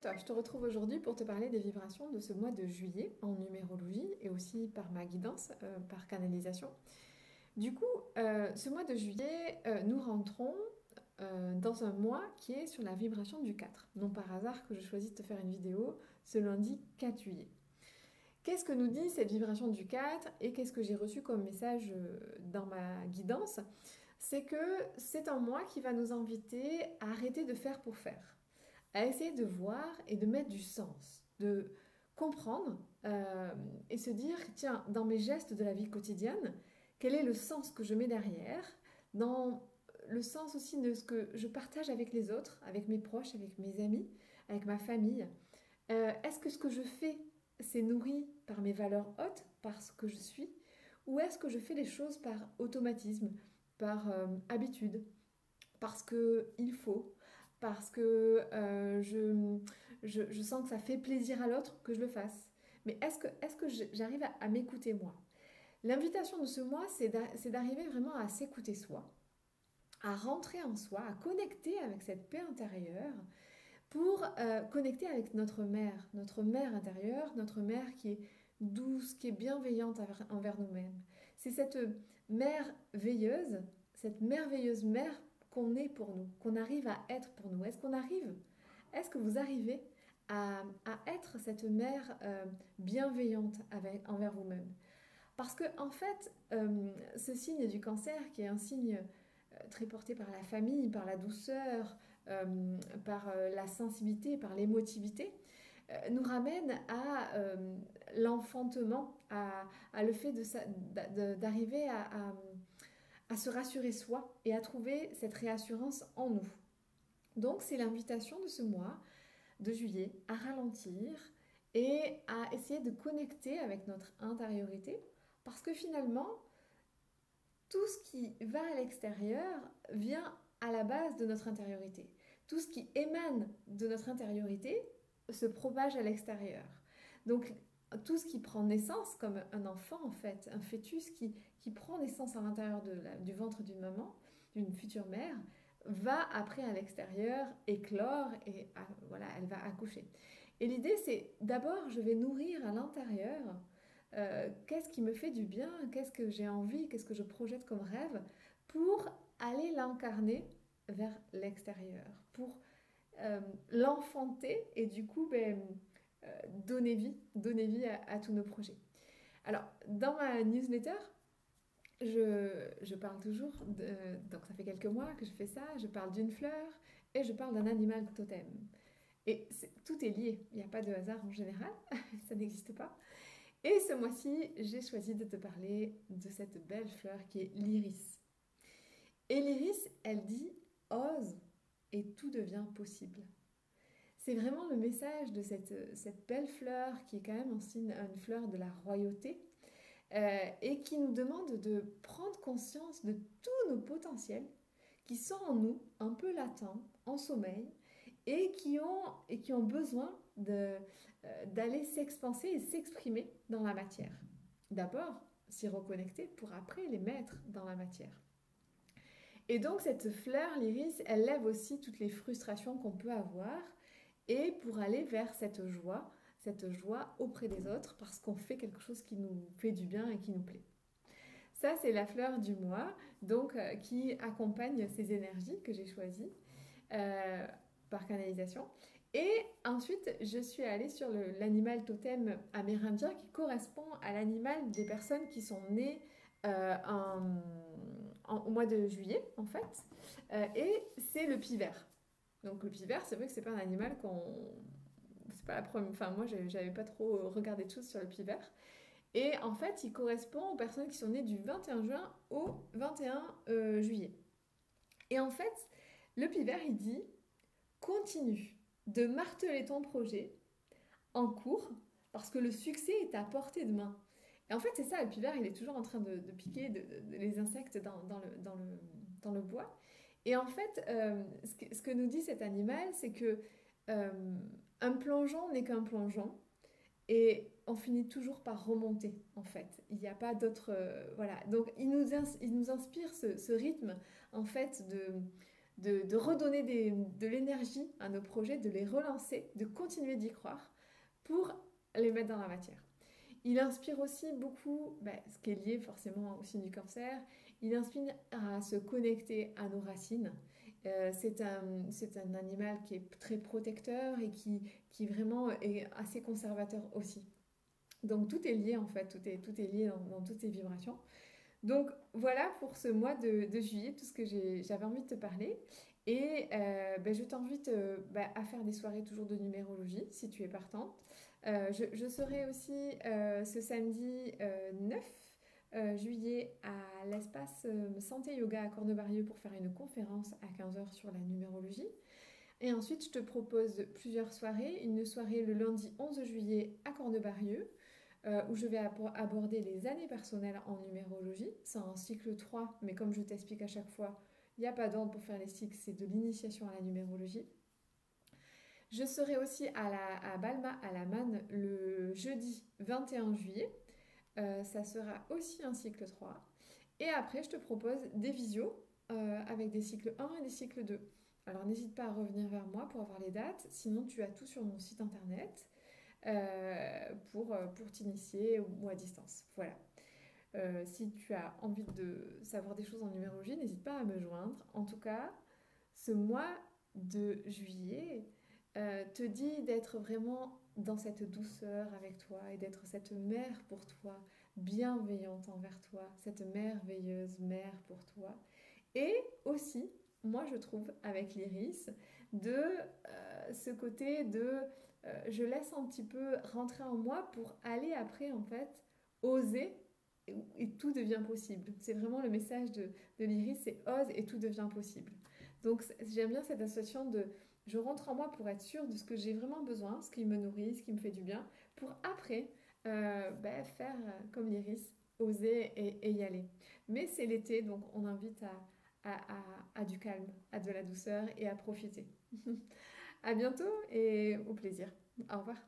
Je te retrouve aujourd'hui pour te parler des vibrations de ce mois de juillet en numérologie et aussi par ma guidance, par canalisation. Du coup, ce mois de juillet, nous rentrons dans un mois qui est sur la vibration du 4. Non par hasard que je choisis de te faire une vidéo ce lundi 4 juillet. Qu'est-ce que nous dit cette vibration du 4 et qu'est-ce que j'ai reçu comme message dans ma guidance? C'est que c'est un mois qui va nous inviter à arrêter de faire pour faire, à essayer de voir et de mettre du sens, de comprendre et se dire, tiens, dans mes gestes de la vie quotidienne, quel est le sens que je mets derrière, dans le sens aussi de ce que je partage avec les autres, avec mes proches, avec mes amis, avec ma famille. Est-ce que ce que je fais, c'est nourri par mes valeurs hautes, par ce que je suis, ou est-ce que je fais les choses par automatisme, par habitude, parce qu'il faut, parce que je sens que ça fait plaisir à l'autre que je le fasse. Mais est-ce que j'arrive à m'écouter moi? L'invitation de ce mois, c'est d'arriver vraiment à s'écouter soi, à rentrer en soi, à connecter avec cette paix intérieure pour connecter avec notre mère intérieure, notre mère qui est douce, qui est bienveillante envers nous-mêmes. C'est cette mère veilleuse, cette merveilleuse mère qu'on est pour nous, qu'on arrive à être pour nous. Est-ce que vous arrivez à être cette mère bienveillante envers vous-même? Parce que en fait, ce signe du cancer, qui est un signe très porté par la famille, par la douceur, par la sensibilité, par l'émotivité, nous ramène à l'enfantement, à le fait d'arriver à se rassurer soi et à trouver cette réassurance en nous. Donc c'est l'invitation de ce mois de juillet à ralentir et à essayer de connecter avec notre intériorité parce que finalement, tout ce qui va à l'extérieur vient à la base de notre intériorité. Tout ce qui émane de notre intériorité se propage à l'extérieur. Donc tout ce qui prend naissance, comme un enfant en fait, un fœtus qui prend naissance à l'intérieur du ventre d'une maman, d'une future mère, va après à l'extérieur éclore et voilà, elle va accoucher. Et l'idée c'est d'abord je vais nourrir à l'intérieur qu'est-ce qui me fait du bien, qu'est-ce que j'ai envie, qu'est-ce que je projette comme rêve pour aller l'incarner vers l'extérieur, pour l'enfanter et du coup donner vie à tous nos projets. Alors, dans ma newsletter, je parle toujours, donc ça fait quelques mois que je fais ça, je parle d'une fleur et je parle d'un animal totem. Et tout est lié, il n'y a pas de hasard en général, ça n'existe pas. Et ce mois-ci, j'ai choisi de te parler de cette belle fleur qui est l'iris. Et l'iris, elle dit ose et tout devient possible. C'est vraiment le message de cette belle fleur qui est quand même un signe, une fleur de la royauté et qui nous demande de prendre conscience de tous nos potentiels qui sont en nous, un peu latents, en sommeil, et qui ont besoin d'aller s'expanser et s'exprimer dans la matière. D'abord, s'y reconnecter pour après les mettre dans la matière. Et donc cette fleur, l'iris, elle lève aussi toutes les frustrations qu'on peut avoir et pour aller vers cette joie auprès des autres parce qu'on fait quelque chose qui nous fait du bien et qui nous plaît. Ça, c'est la fleur du mois, donc qui accompagne ces énergies que j'ai choisies par canalisation. Et ensuite, je suis allée sur l'animal totem amérindien qui correspond à l'animal des personnes qui sont nées au mois de juillet, en fait. Et c'est le pivert. Donc le pivert, c'est vrai que c'est pas un animal qu'on... C'est pas la première... Enfin, moi, j'avais pas trop regardé de choses sur le pivert. Et en fait, il correspond aux personnes qui sont nées du 21 juin au 21 juillet. Et en fait, le pivert, il dit continue de marteler ton projet en cours parce que le succès est à portée de main. Et en fait, c'est ça, le pivert, il est toujours en train de piquer les insectes dans le bois. Et en fait, ce que nous dit cet animal, c'est que un plongeon n'est qu'un plongeon. Et on finit toujours par remonter, en fait. Il n'y a pas d'autre... voilà. Donc, il nous inspire ce rythme, en fait, de redonner de l'énergie à nos projets, de les relancer, de continuer d'y croire pour les mettre dans la matière. Il inspire aussi beaucoup, ce qui est lié forcément au signe du cancer, il inspire à se connecter à nos racines. C'est un animal qui est très protecteur et qui vraiment est assez conservateur aussi. Donc tout est lié en fait, tout est lié dans toutes ces vibrations. Donc voilà pour ce mois de juillet, tout ce que j'avais envie de te parler. Et je t'invite à faire des soirées toujours de numérologie si tu es partante. Je serai aussi ce samedi 9 juillet à l'espace Santé Yoga à Cornebarieux pour faire une conférence à 15h sur la numérologie. Et ensuite, je te propose plusieurs soirées. Une soirée le lundi 11 juillet à Cornebarieux où je vais aborder les années personnelles en numérologie. C'est un cycle 3, mais comme je t'explique à chaque fois, il n'y a pas d'ordre pour faire les cycles, c'est de l'initiation à la numérologie. Je serai aussi à Balma, à la Manne, le jeudi 21 juillet. Ça sera aussi un cycle 3. Et après, je te propose des visios avec des cycles 1 et des cycles 2. Alors n'hésite pas à revenir vers moi pour avoir les dates. Sinon, tu as tout sur mon site internet pour t'initier ou à distance. Voilà. Si tu as envie de savoir des choses en numérologie, n'hésite pas à me joindre. En tout cas, ce mois de juillet te dit d'être vraiment dans cette douceur avec toi et d'être cette mère pour toi, bienveillante envers toi, cette merveilleuse mère pour toi. Et aussi, moi je trouve avec l'Iris, de ce côté de je laisse un petit peu rentrer en moi pour aller après en fait oser et tout devient possible. C'est vraiment le message de l'Iris, c'est ose et tout devient possible. Donc j'aime bien cette association de je rentre en moi pour être sûre de ce que j'ai vraiment besoin, ce qui me nourrit, ce qui me fait du bien, pour après faire comme l'Iris, oser et y aller. Mais c'est l'été, donc on invite à du calme, à de la douceur et à profiter. À bientôt et au plaisir. Au revoir.